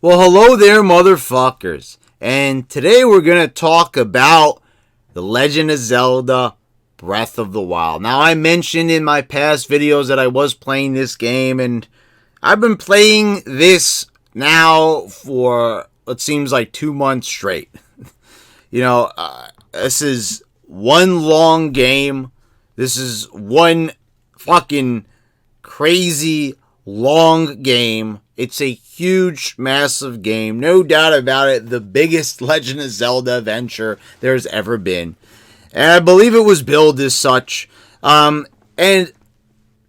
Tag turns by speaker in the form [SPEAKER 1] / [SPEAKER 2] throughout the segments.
[SPEAKER 1] Well, hello there, motherfuckers. And today we're going to talk about The Legend of Zelda Breath of the Wild. Now, I mentioned in my past videos that I was playing this game, and I've been playing this now for, it seems like 2 months straight. This is one long game. This is one fucking crazy long game. It's a huge, massive game. No doubt about it. The biggest Legend of Zelda adventure there's ever been. And I believe it was billed as such. And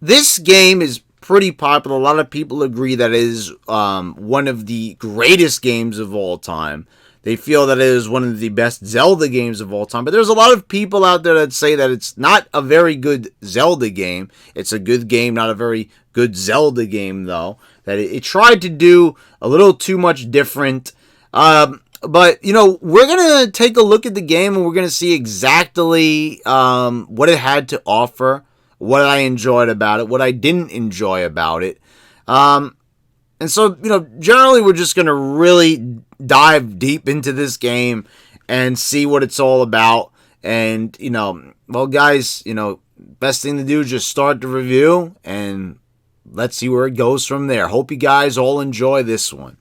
[SPEAKER 1] this game is pretty popular. A lot of people agree that it is one of the greatest games of all time. They feel that it is one of the best Zelda games of all time. But there's a lot of people out there that say that it's not a very good Zelda game. It's a good game, not a very good Zelda game, though. That it tried to do a little too much different. But, we're going to take a look at the game and we're going to see exactly what it had to offer, what I enjoyed about it, what I didn't enjoy about it. And so, generally we're just going to really dive deep into this game and see what it's all about. And, guys, best thing to do is just start the review and let's see where it goes from there. Hope you guys all enjoy this one.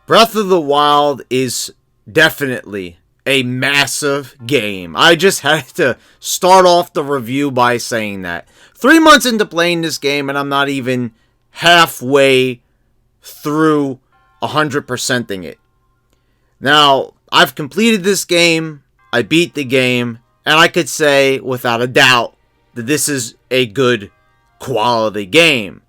[SPEAKER 1] Breath of the Wild is definitely a massive game. I just had to start off the review by saying that. 3 months into playing this game and I'm not even halfway through 100%ing it. Now, I've completed this game, I beat the game, and I could say without a doubt that this is a good quality game.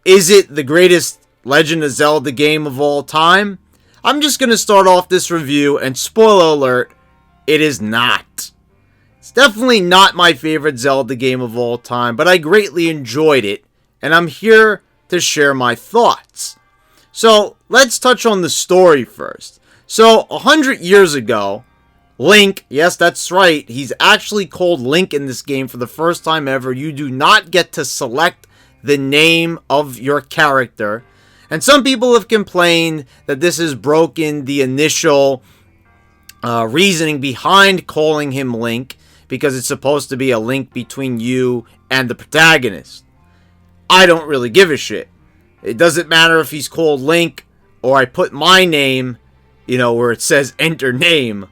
[SPEAKER 1] Is it the greatest Legend of Zelda game of all time? I'm just going to start off this review and spoiler alert, it is not. It's definitely not my favorite Zelda game of all time, but I greatly enjoyed it, and I'm here to share my thoughts. So, let's touch on the story first. So, 100 years ago, Link, yes, that's right, he's actually called Link in this game for the first time ever. You do not get to select the name of your character. And some people have complained that this has broken the initial reasoning behind calling him Link, because it's supposed to be a link between you and the protagonist. I don't really give a shit. It doesn't matter if he's called Link or I put my name, where it says enter name.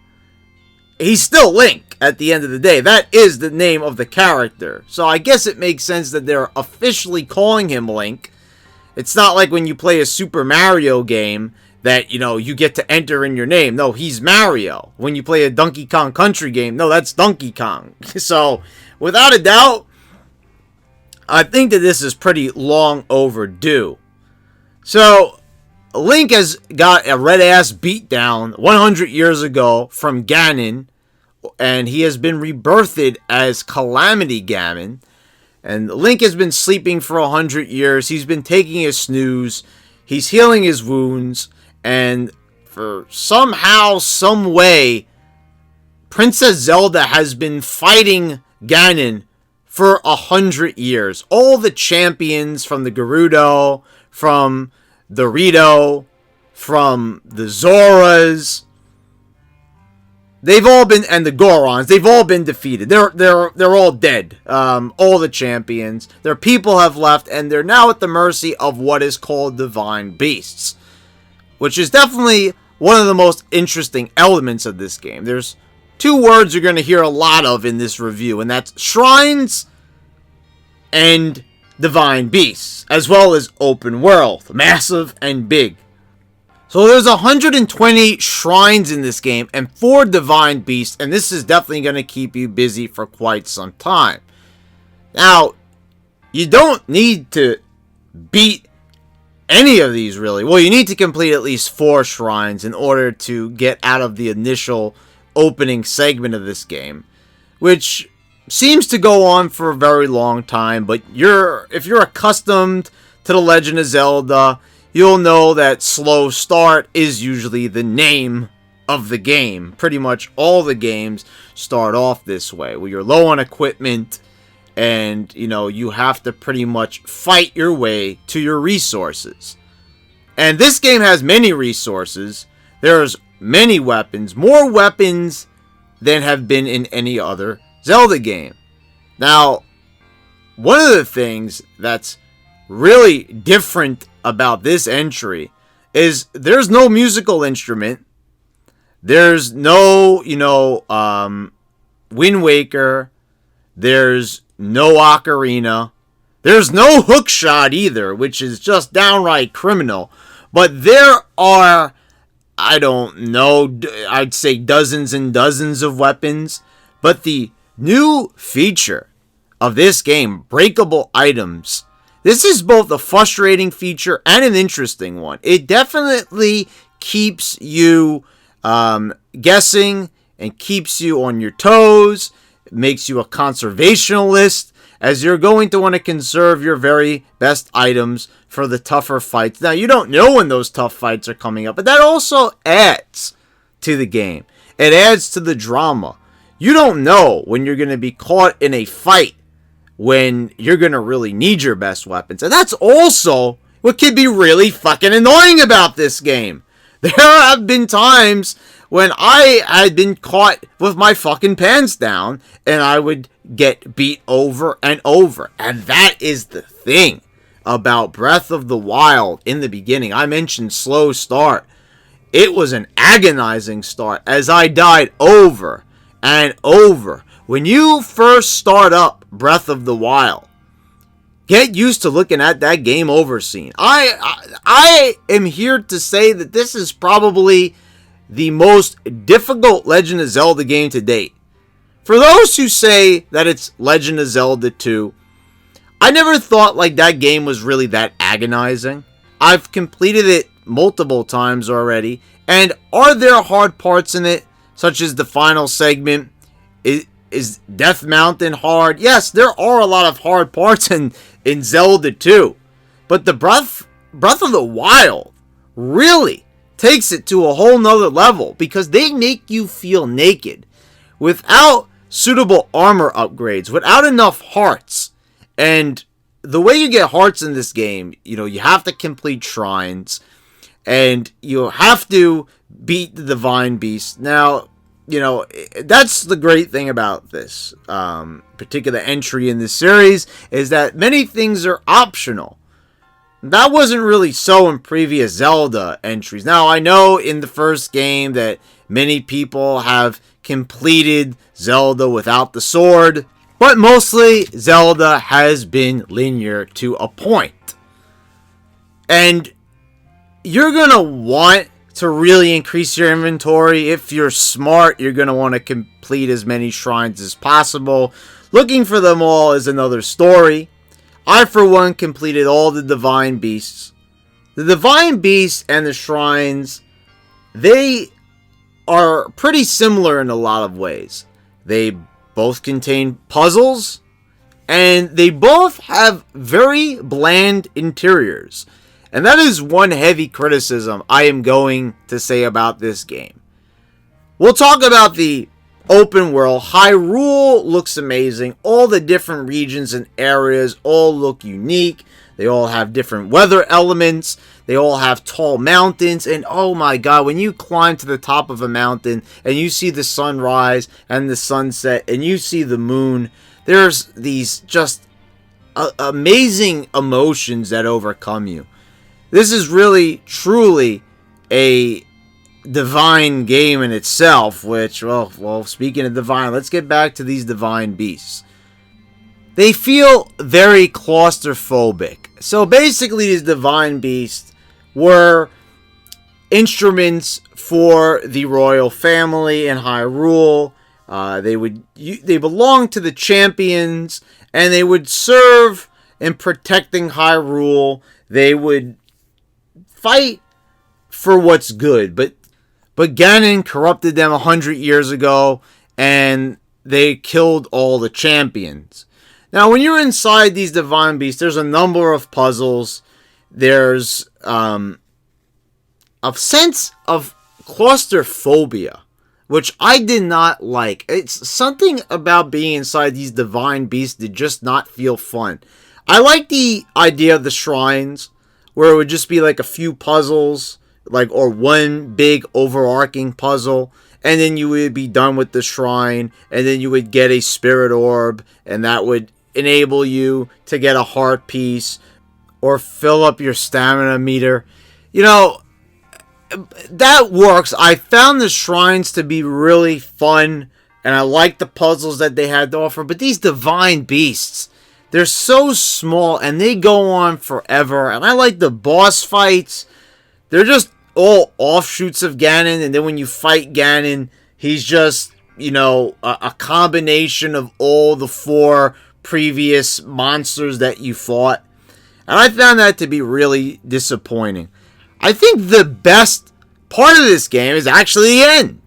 [SPEAKER 1] He's still Link at the end of the day. That is the name of the character. So I guess it makes sense that they're officially calling him Link. It's not like when you play a Super Mario game that, you get to enter in your name. No, he's Mario. When you play a Donkey Kong Country game, no, that's Donkey Kong. So, without a doubt, I think that this is pretty long overdue. So, Link has got a red-ass beatdown 100 years ago from Ganon, and he has been rebirthed as Calamity Ganon. And Link has been sleeping for 100 years. He's been taking a snooze. He's healing his wounds. And for somehow, some way, Princess Zelda has been fighting Ganon for 100 years. All the champions from the Gerudo, from the Rito, from the Zoras, they've all been, and the Gorons, they've all been defeated. They're all dead. All the champions. Their people have left, and they're now at the mercy of what is called divine beasts, which is definitely one of the most interesting elements of this game. There's two words you're going to hear a lot of in this review, and that's shrines and divine beasts, as well as open world, massive and big. So there's 120 shrines in this game and 4 divine beasts, and this is definitely going to keep you busy for quite some time. Now, you don't need to beat any of these really. Well, you need to complete at least 4 shrines in order to get out of the initial opening segment of this game, which seems to go on for a very long time. But if you're accustomed to The Legend of Zelda, you'll know that slow start is usually the name of the game. Pretty much all the games start off this way, where you're low on equipment and, you have to pretty much fight your way to your resources. And this game has many resources. There's many weapons, more weapons than have been in any other Zelda game. Now, one of the things that's really different about this entry is there's no musical instrument. There's no, Wind Waker. There's no ocarina. There's no hookshot either, which is just downright criminal. But there are, I don't know, I'd say dozens and dozens of weapons. But the new feature of this game, breakable items, this is both a frustrating feature and an interesting one. It definitely keeps you guessing and keeps you on your toes. It makes you a conservationalist, as you're going to want to conserve your very best items for the tougher fights. Now, you don't know when those tough fights are coming up, but that also adds to the game. It adds to the drama. You don't know when you're going to be caught in a fight when you're going to really need your best weapons. And that's also what can be really fucking annoying about this game. There have been times when I had been caught with my fucking pants down and I would get beat over and over. And that is the thing about Breath of the Wild in the beginning. I mentioned slow start. It was an agonizing start as I died over and over. When you first start up Breath of the Wild, get used to looking at that game over scene. I am here to say that this is probably the most difficult Legend of Zelda game to date. For those who say that it's Legend of Zelda 2, I never thought like that game was really that agonizing. I've completed it multiple times already, and are there hard parts in it, such as the final segment? Is Death Mountain hard? Yes, there are a lot of hard parts in Zelda 2. But the Breath of the Wild really takes it to a whole nother level, because they make you feel naked without suitable armor upgrades, without enough hearts. And the way you get hearts in this game, you have to complete shrines and you have to beat the Divine Beast. Now, that's the great thing about this particular entry in this series, is that many things are optional. That wasn't really so in previous Zelda entries. Now, I know in the first game that many people have completed Zelda without the sword, but mostly Zelda has been linear to a point. And you're going to want to really increase your inventory. If you're smart, you're going to want to complete as many shrines as possible. Looking for them all is another story. I, for one, completed all the Divine Beasts. The Divine Beasts and the shrines, they are pretty similar in a lot of ways. They both contain puzzles, and they both have very bland interiors. And that is one heavy criticism I am going to say about this game. We'll talk about the open world. Hyrule looks amazing. All the different regions and areas all look unique. They all have different weather elements. They all have tall mountains. And oh my god, when you climb to the top of a mountain and you see the sunrise and the sunset and you see the moon, there's these just amazing emotions that overcome you. This is really, truly a divine game in itself, which, well, speaking of divine, let's get back to these Divine Beasts. They feel very claustrophobic. So basically, these Divine Beasts were instruments for the royal family in Hyrule. They belonged to the champions, and they would serve in protecting Hyrule. They would fight for what's good, but Ganon corrupted them 100 years ago, and they killed all the champions. Now, when you're inside these Divine Beasts, there's a number of puzzles. There's a sense of claustrophobia, which I did not like. It's something about being inside these Divine Beasts that just not feel fun. I like the idea of the shrines, where it would just be like a few puzzles, like, or one big overarching puzzle, and then you would be done with the shrine, and then you would get a spirit orb, and that would enable you to get a heart piece or fill up your stamina meter. You know, that works. I found the shrines to be really fun, and I like the puzzles that they had to offer, but these divine beasts, they're so small, and they go on forever, and I like the boss fights. They're just all offshoots of Ganon, and then when you fight Ganon, he's just, you know, a combination of all the 4 previous monsters that you fought. And I found that to be really disappointing. I think the best part of this game is actually the end.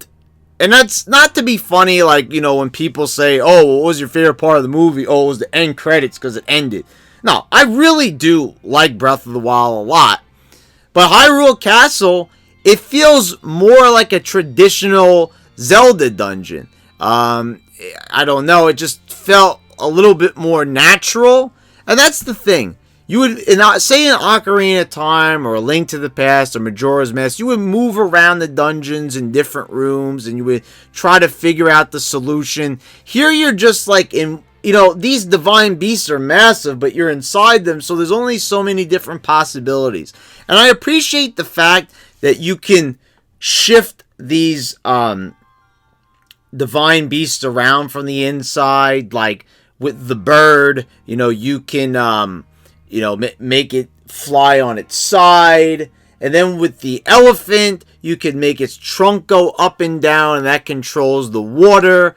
[SPEAKER 1] And that's not to be funny, like, you know, when people say, oh, what was your favorite part of the movie? Oh, it was the end credits because it ended. No, I really do like Breath of the Wild a lot. But Hyrule Castle, it feels more like a traditional Zelda dungeon. I don't know, it just felt a little bit more natural. And that's the thing. You would, say in Ocarina of Time or A Link to the Past or Majora's Mask, you would move around the dungeons in different rooms and you would try to figure out the solution. Here you're just like in, you know, these divine beasts are massive, but you're inside them, so there's only so many different possibilities. And I appreciate the fact that you can shift these divine beasts around from the inside, like with the bird, you know, you can make it fly on its side. And then with the elephant, you can make its trunk go up and down, and that controls the water.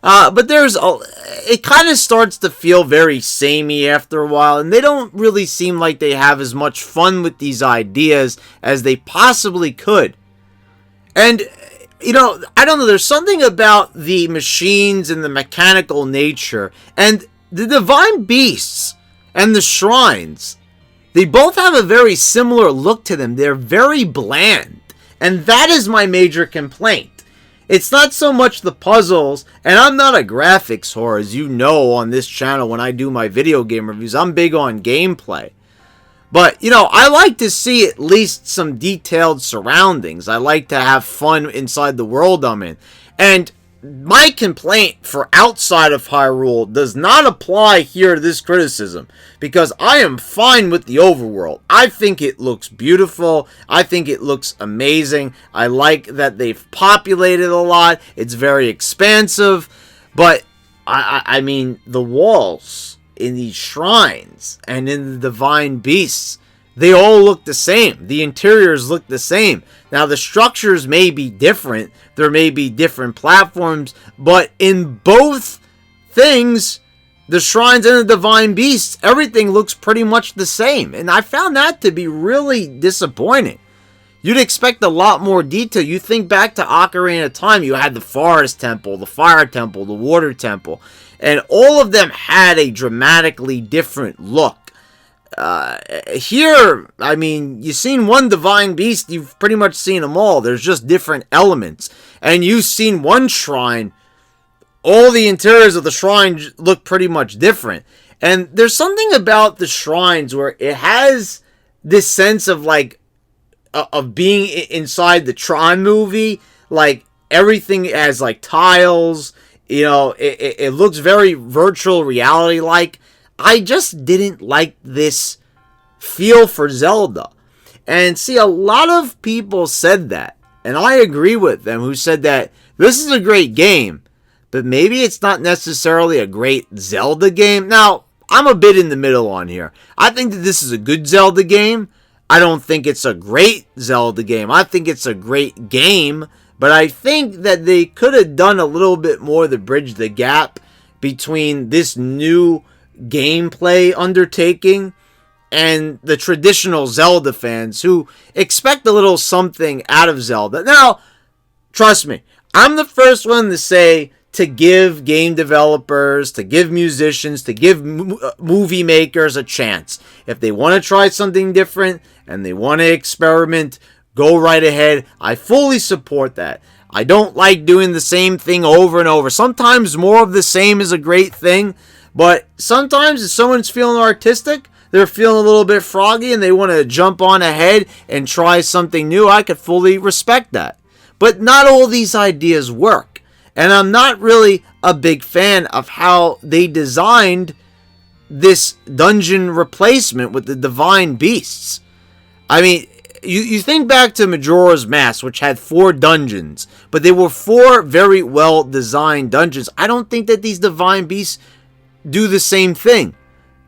[SPEAKER 1] But it kind of starts to feel very samey after a while, and they don't really seem like they have as much fun with these ideas as they possibly could. And, you know, I don't know, there's something about the machines and the mechanical nature, and the divine beasts and the shrines, they both have a very similar look to them. They're very bland. And that is my major complaint. It's not so much the puzzles, and I'm not a graphics whore, as you know on this channel when I do my video game reviews. I'm big on gameplay. But, you know, I like to see at least some detailed surroundings. I like to have fun inside the world I'm in. And my complaint for outside of Hyrule does not apply here to this criticism, because I am fine with the overworld. I think it looks beautiful. I think it looks amazing. I like that they've populated a lot. It's very expansive. But, I mean, the walls in these shrines and in the divine beasts, they all look the same. The interiors look the same. Now, the structures may be different. There may be different platforms. But in both things, the shrines and the divine beasts, everything looks pretty much the same. And I found that to be really disappointing. You'd expect a lot more detail. You think back to Ocarina of Time, you had the Forest Temple, the Fire Temple, the Water Temple. And all of them had a dramatically different look. Here, I mean, you've seen one divine beast, you've pretty much seen them all. There's just different elements. And you've seen one shrine, all the interiors of the shrine look pretty much different. And there's something about the shrines where it has this sense of like, of being inside the Tron movie. Like, everything has like tiles, you know, it looks very virtual reality like. I just didn't like this feel for Zelda. And see, a lot of people said that. And I agree with them, who said that this is a great game, but maybe it's not necessarily a great Zelda game. Now, I'm a bit in the middle on here. I think that this is a good Zelda game. I don't think it's a great Zelda game. I think it's a great game. But I think that they could have done a little bit more to bridge the gap between this new gameplay undertaking and the traditional Zelda fans who expect a little something out of Zelda. Now, trust me, I'm the first one to say to give game developers, to give musicians, to give movie makers a chance. If they want to try something different and they want to experiment, go right ahead. I fully support that. I don't like doing the same thing over and over. Sometimes more of the same is a great thing. But sometimes if someone's feeling artistic, they're feeling a little bit froggy and they want to jump on ahead and try something new, I could fully respect that. But not all these ideas work. And I'm not really a big fan of how they designed this dungeon replacement with the divine beasts. I mean, you think back to Majora's Mask, which had 4 dungeons, but they were 4 very well designed dungeons. I don't think that these divine beasts do the same thing.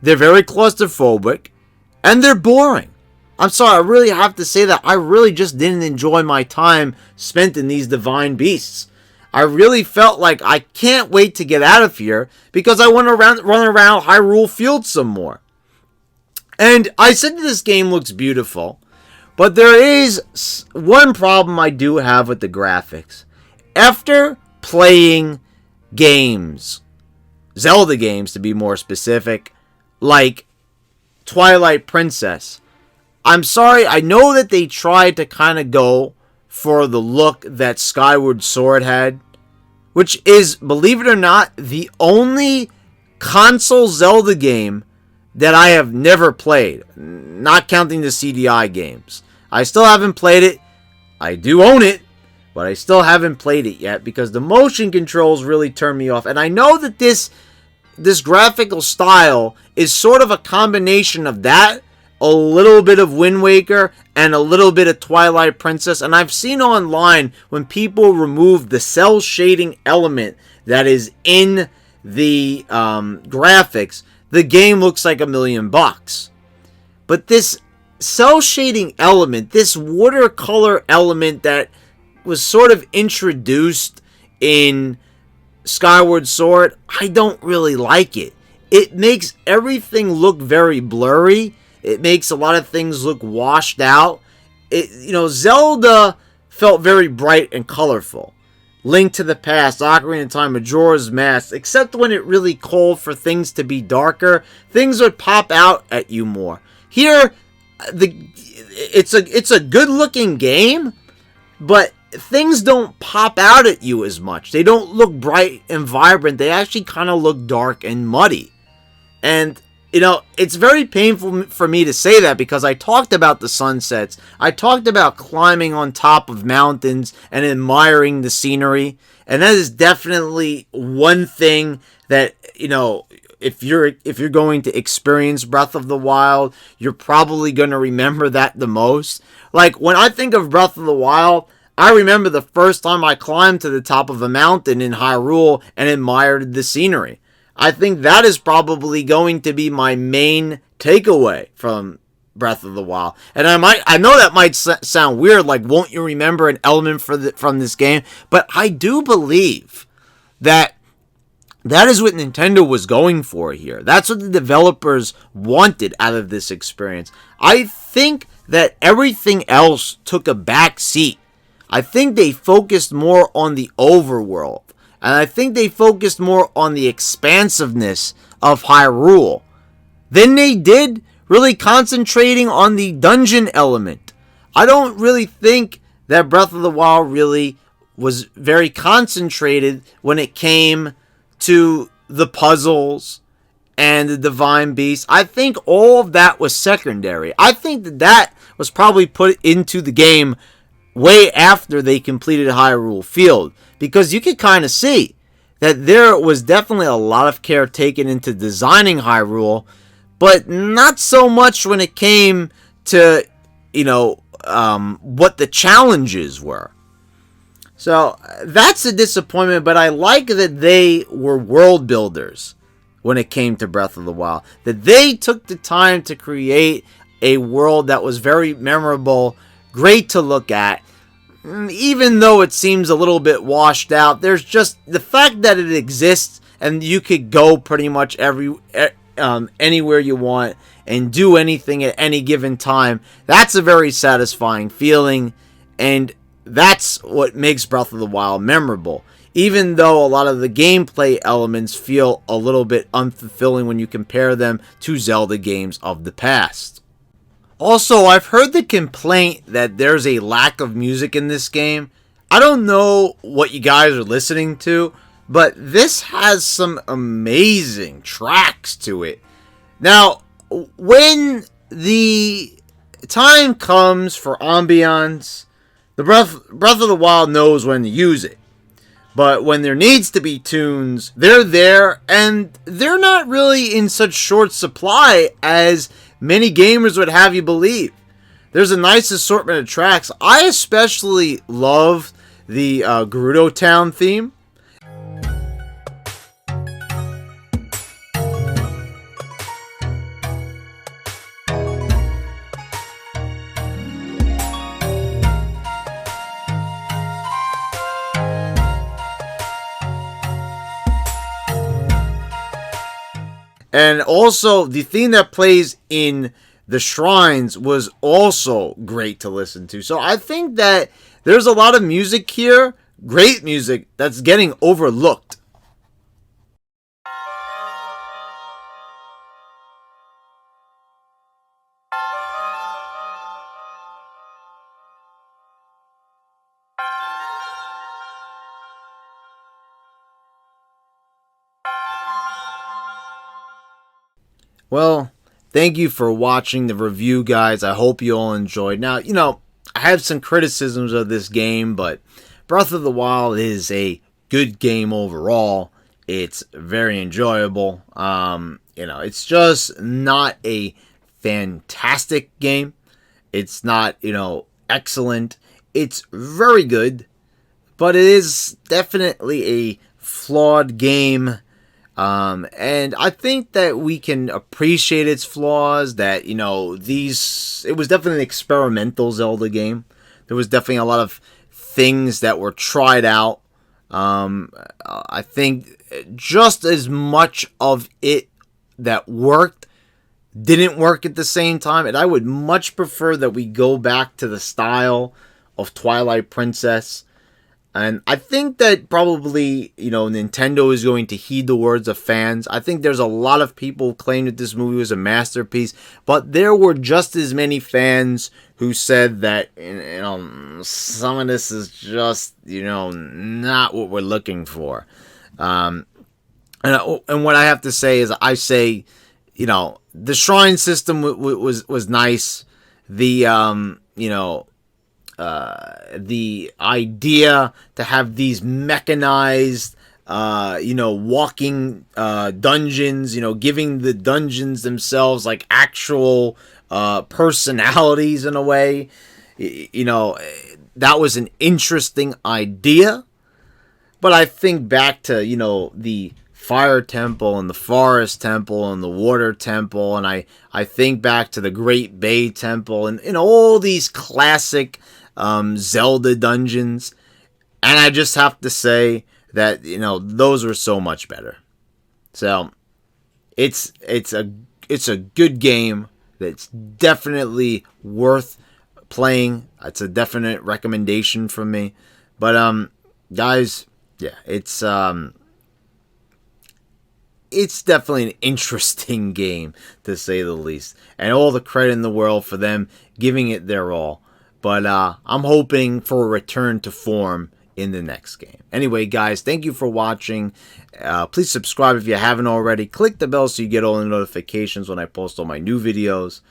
[SPEAKER 1] They're very claustrophobic, and they're boring. I'm sorry, I really have to say that I really just didn't enjoy my time spent in these divine beasts. I really felt like I can't wait to get out of here because I want to run around Hyrule Field some more. And I said this game looks beautiful, but there is one problem I do have with the graphics. After playing games, Zelda games to be more specific, like Twilight Princess, I'm sorry, I know that they tried to kind of go for the look that Skyward Sword had, which is, believe it or not, the only console Zelda game that I have never played, not counting the CDI games. I still haven't played it. I do own it, but I still haven't played it yet because the motion controls really turn me off. And I know that this graphical style is sort of a combination of that, a little bit of Wind Waker, and a little bit of Twilight Princess. And I've seen online when people remove the cell shading element that is in the graphics, the game looks like $1,000,000. But this cell shading element, this watercolor element that was sort of introduced in Skyward Sword, I don't really like it. It makes everything look very blurry. It makes a lot of things look washed out. Zelda felt very bright and colorful. Link to the Past, Ocarina of Time, Majora's Mask, except when it really called for things to be darker, things would pop out at you more. Here, it's a good-looking game, but things don't pop out at you as much. They don't look bright and vibrant. They actually kind of look dark and muddy. And it's very painful for me to say that because I talked about the sunsets. I talked about climbing on top of mountains and admiring the scenery. And that is definitely one thing that, if you're going to experience Breath of the Wild, you're probably going to remember that the most. Like, when I think of Breath of the Wild, I remember the first time I climbed to the top of a mountain in Hyrule and admired the scenery. I think that is probably going to be my main takeaway from Breath of the Wild. And I know that might sound weird, like, won't you remember an element from this game? But I do believe that is what Nintendo was going for here. That's what the developers wanted out of this experience. I think that everything else took a back seat. I think they focused more on the overworld. And I think they focused more on the expansiveness of Hyrule than they did really concentrating on the dungeon element. I don't really think that Breath of the Wild really was very concentrated when it came to the puzzles and the divine beast. I think all of that was secondary. I think that was probably put into the game way after they completed Hyrule Field, because you could kind of see that there was definitely a lot of care taken into designing Hyrule, but not so much when it came to, what the challenges were. So that's a disappointment, but I like that they were world builders when it came to Breath of the Wild. That they took the time to create a world that was very memorable, great to look at. Even though it seems a little bit washed out, there's just the fact that it exists and you could go pretty much anywhere you want and do anything at any given time. That's a very satisfying feeling, and that's what makes Breath of the Wild memorable. Even though a lot of the gameplay elements feel a little bit unfulfilling when you compare them to Zelda games of the past. Also, I've heard the complaint that there's a lack of music in this game. I don't know what you guys are listening to, but this has some amazing tracks to it. Now, when the time comes for ambiance, the Breath of the Wild knows when to use it. But when there needs to be tunes, they're there, and they're not really in such short supply as many gamers would have you believe. There's a nice assortment of tracks. I especially love the Gerudo Town theme. And also, the theme that plays in the shrines was also great to listen to. So I think that there's a lot of music here, great music, that's getting overlooked. Well, thank you for watching the review, guys. I hope you all enjoyed. Now, I have some criticisms of this game, but Breath of the Wild is a good game overall. It's very enjoyable. It's just not a fantastic game. It's not, excellent. It's very good, but it is definitely a flawed game. And I think that we can appreciate its flaws, that, it was definitely an experimental Zelda game. There was definitely a lot of things that were tried out. I think just as much of it that worked didn't work at the same time. And I would much prefer that we go back to the style of Twilight Princess. And I think that probably, Nintendo is going to heed the words of fans. I think there's a lot of people who claim that this movie was a masterpiece, but there were just as many fans who said that, some of this is just, not what we're looking for. And what I have to say is, I say, the shrine system was nice. The idea to have these mechanized, walking dungeons, giving the dungeons themselves like actual personalities in a way, that was an interesting idea. But I think back to, the Fire Temple and the Forest Temple and the Water Temple, and I think back to the Great Bay Temple and all these classic Zelda dungeons, and I just have to say that those were so much better. So it's a good game that's definitely worth playing. It's a definite recommendation from me. But guys, yeah, it's definitely an interesting game, to say the least, and all the credit in the world for them giving it their all. But I'm hoping for a return to form in the next game. Anyway, guys, thank you for watching. Please subscribe if you haven't already. Click the bell so you get all the notifications when I post all my new videos.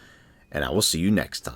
[SPEAKER 1] And I will see you next time.